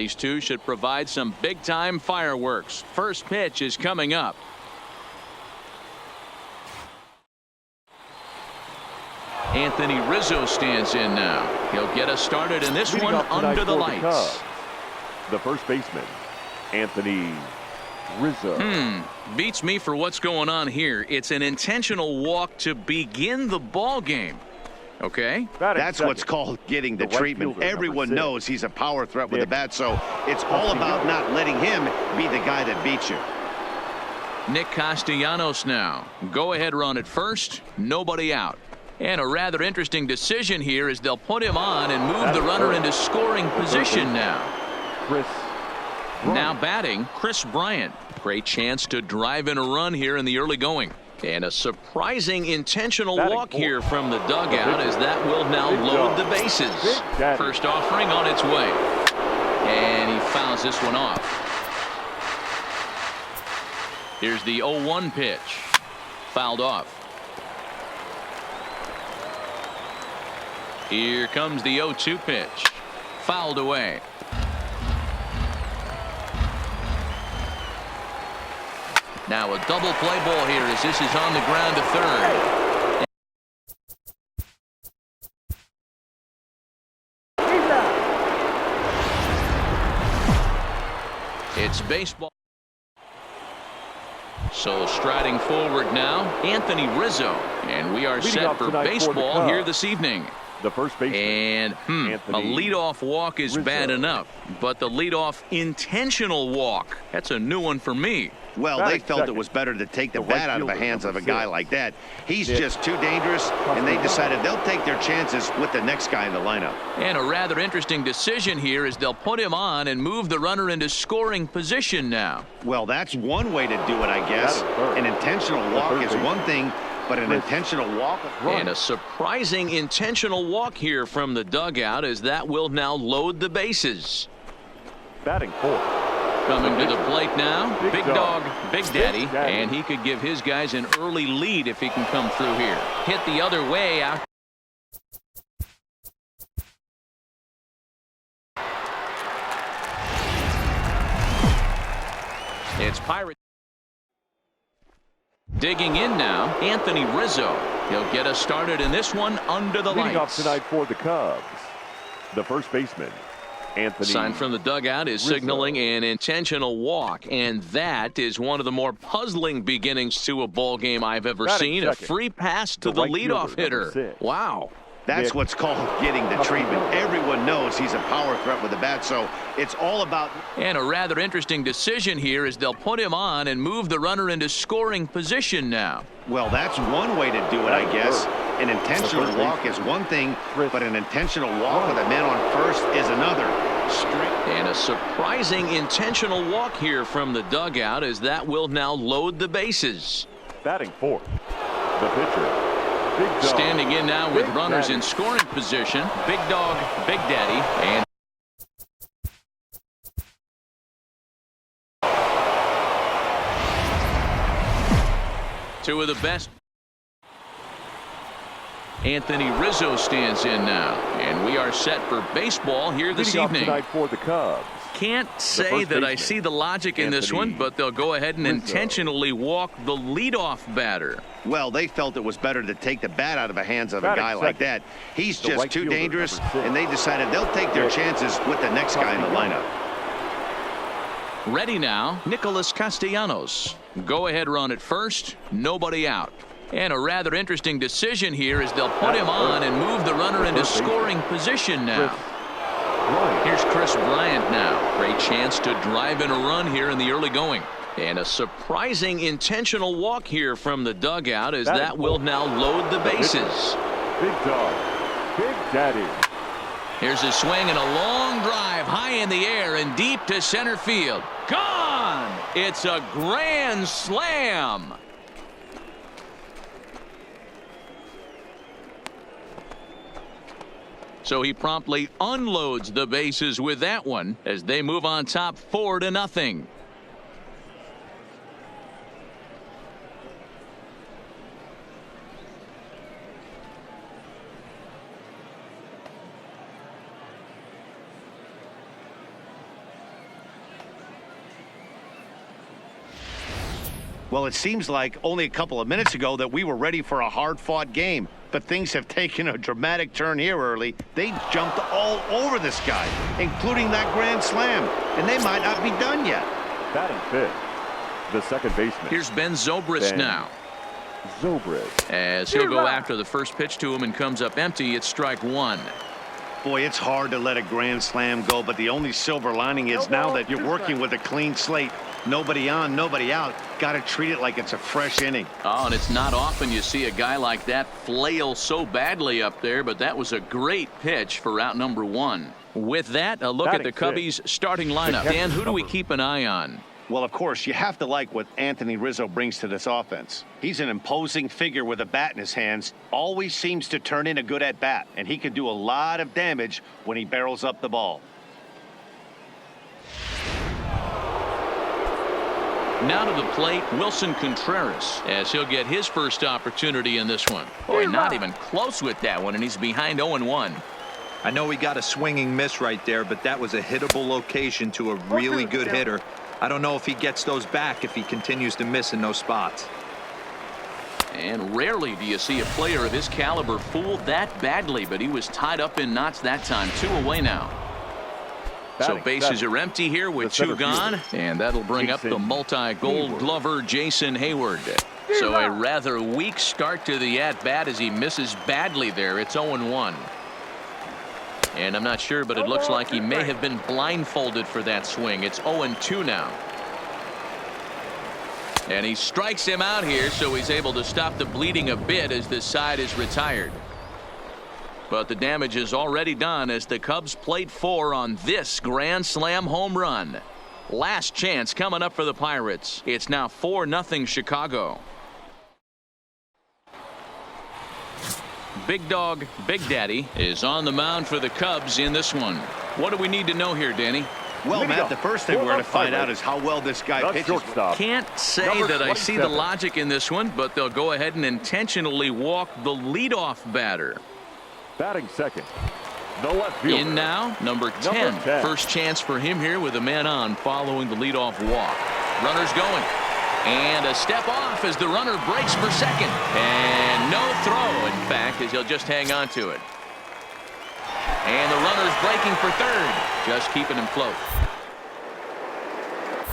These two should provide some big-time fireworks. First pitch is coming up. Anthony Rizzo stands in now. He'll get us started in this one under the lights. The first baseman, Anthony Rizzo. Beats me for what's going on here. It's an intentional walk to begin the ball game. Okay. That's what's called getting the treatment. Everyone knows he's a power threat with the bat, so it's all about not letting him be the guy that beats you. Nick Castellanos now. Go ahead run at first. Nobody out. And a rather interesting decision here is they'll put him on and move the runner into scoring position now. Now batting, Chris Bryant. Great chance to drive in a run here in the early going. And a surprising intentional walk here from the dugout as that will now load the bases. First offering on its way. And he fouls this one off. Here's the 0-1 pitch. Fouled off. Here comes the 0-2 pitch. Fouled away. Now a double play ball here as this is on the ground to third. It's baseball. So striding forward now, Anthony Rizzo. And we are set for baseball here this evening. The first baseman. And a leadoff walk is bad enough, but the leadoff intentional walk, that's a new one for me. Well, they felt it was better to take the bat out of the hands of a guy like that. He's just too dangerous, and they decided they'll take their chances with the next guy in the lineup. And a rather interesting decision here is they'll put him on and move the runner into scoring position now. Well, that's one way to do it, I guess. An intentional walk is one thing, but an intentional walk. And a surprising intentional walk here from the dugout as that will now load the bases. Batting fourth. Coming to the plate now, Big Dog, Big Daddy, and he could give his guys an early lead if he can come through here. Hit the other way out. It's Pirates. Digging in now, Anthony Rizzo. He'll get us started in this one under the lights. Leading off tonight for the Cubs, the first baseman, Anthony. Sign from the dugout is signaling an intentional walk, and that is one of the more puzzling beginnings to a ball game I've ever seen. A free pass to the leadoff hitter. Wow. That's what's called getting the treatment. Everyone knows he's a power threat with the bat, so it's all about. And a rather interesting decision here is they'll put him on and move the runner into scoring position now. Well, that's one way to do it, I guess. An intentional walk is one thing, but an intentional walk with a man on first is another. And a surprising intentional walk here from the dugout as that will now load the bases. Batting fourth, the pitcher. Standing in now with runners in scoring position, Big Dog, Big Daddy, and two of the best. Anthony Rizzo stands in now, and we are set for baseball here this evening. Tonight for the Cubs. Can't say that I see the logic in this one, but they'll go ahead and intentionally walk the leadoff batter. Well, they felt it was better to take the bat out of the hands of a guy like that. He's just too dangerous, and they decided they'll take their chances with the next guy in the lineup. Ready now, Nicholas Castellanos. Go ahead run at first, nobody out. And a rather interesting decision here is they'll put him on and move the runner into scoring position now. Here's Chris Bryant now. Great chance to drive in a run here in the early going. And a surprising intentional walk here from the dugout as that will now load the bases. Big Dog, Big Daddy. Here's a swing and a long drive high in the air and deep to center field. Gone! It's a grand slam. So he promptly unloads the bases with that one as they move on top 4-0. Well, it seems like only a couple of minutes ago that we were ready for a hard-fought game. But things have taken a dramatic turn here early. They jumped all over this guy, including that grand slam. And they might not be done yet. Batting fifth, the second baseman. Here's Ben Zobrist now. Zobrist. As he'll go after the first pitch to him and comes up empty, it's strike one. Boy, it's hard to let a grand slam go, but the only silver lining is now that you're working with a clean slate. Nobody on, nobody out. Got to treat it like it's a fresh inning. Oh, and it's not often you see a guy like that flail so badly up there, but that was a great pitch for out number one. With that, a look at the Cubbies' starting lineup. Dan, who do we keep an eye on? Well, of course, you have to like what Anthony Rizzo brings to this offense. He's an imposing figure with a bat in his hands, always seems to turn in a good at-bat, and he can do a lot of damage when he barrels up the ball. Now to the plate, Wilson Contreras, as he'll get his first opportunity in this one. Boy, not even close with that one, and he's behind 0-1. I know he got a swinging miss right there, but that was a hittable location to a really good hitter. I don't know if he gets those back if he continues to miss in those spots. And rarely do you see a player of his caliber fooled that badly, but he was tied up in knots that time. 2 away now. So bases are empty here with 2 gone, and that'll bring up the multi-gold glover Jason Hayward. So a rather weak start to the at-bat as he misses badly there. It's 0-1. And I'm not sure, but it looks like he may have been blindfolded for that swing. It's 0-2 now. And he strikes him out here, so he's able to stop the bleeding a bit as this side is retired. But the damage is already done as the Cubs plate 4 on this grand slam home run. Last chance coming up for the Pirates. It's now 4-0 Chicago. Big Dog Big Daddy is on the mound for the Cubs in this one. What do we need to know here, Danny? Well, Matt, the first thing we're going to find out is how well this guy pitches. Can't say that I see the logic in this one, but they'll go ahead and intentionally walk the leadoff batter. Batting second, the left fielder. In now, number 10. First chance for him here with a man on following the leadoff walk. Runner's going. And a step off as the runner breaks for second. And no throw, in fact, as he'll just hang on to it. And the runner's breaking for third, just keeping him close.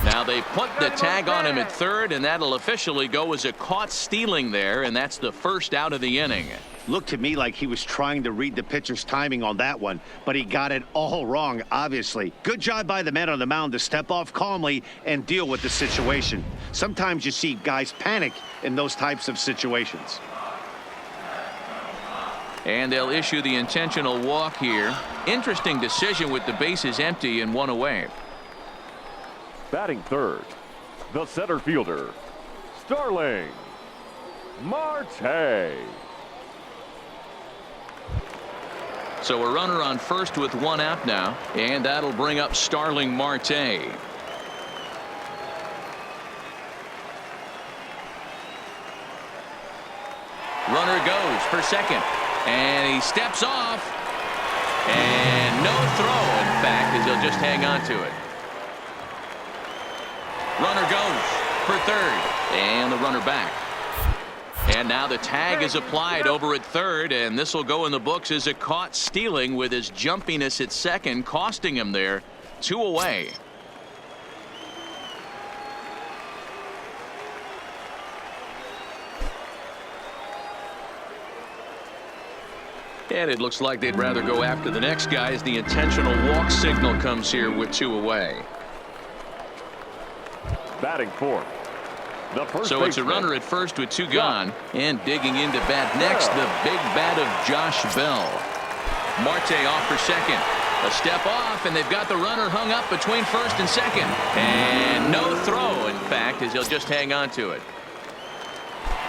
Now they put the tag on him at third, and that'll officially go as a caught stealing there, and that's the first out of the inning. Looked to me like he was trying to read the pitcher's timing on that one, but he got it all wrong, obviously. Good job by the man on the mound to step off calmly and deal with the situation. Sometimes you see guys panic in those types of situations. And they'll issue the intentional walk here. Interesting decision with the bases empty and 1 away. Batting third, the center fielder, Starling Marte. So a runner on first with 1 out now, and that'll bring up Starling Marte. Runner goes for second, and he steps off, and no throw, in fact, as he'll just hang on to it. Runner goes for third, and the runner back. And now the tag is applied over at third, and this will go in the books as a caught stealing with his jumpiness at second, costing him there. 2 away. And it looks like they'd rather go after the next guy as the intentional walk signal comes here with 2 away. Batting fourth. So it's a runner at first with 2 gone, and digging into bat next, the big bat of Josh Bell. Marte off for second. A step off, and they've got the runner hung up between first and second. And no throw, in fact, as he'll just hang on to it.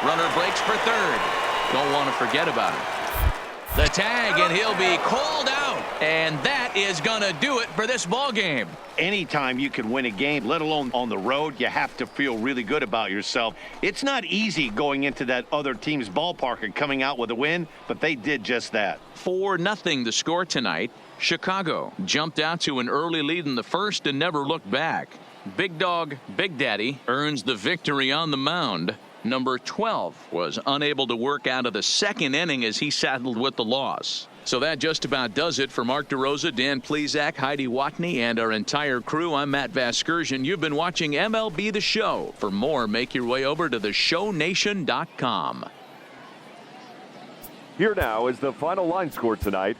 Runner breaks for third. Don't want to forget about him. The tag, and he'll be called out. And that is going to do it for this ball game. Anytime you can win a game, let alone on the road, you have to feel really good about yourself. It's not easy going into that other team's ballpark and coming out with a win, but they did just that. 4-0 the score tonight. Chicago jumped out to an early lead in the first and never looked back. Big Dog Big Daddy earns the victory on the mound. Number 12 was unable to work out of the second inning as he saddled with the loss. So that just about does it for Mark DeRosa, Dan Plesac, Heidi Watney, and our entire crew. I'm Matt Vasgersian. You've been watching MLB The Show. For more, make your way over to theshownation.com. Here now is the final line score tonight.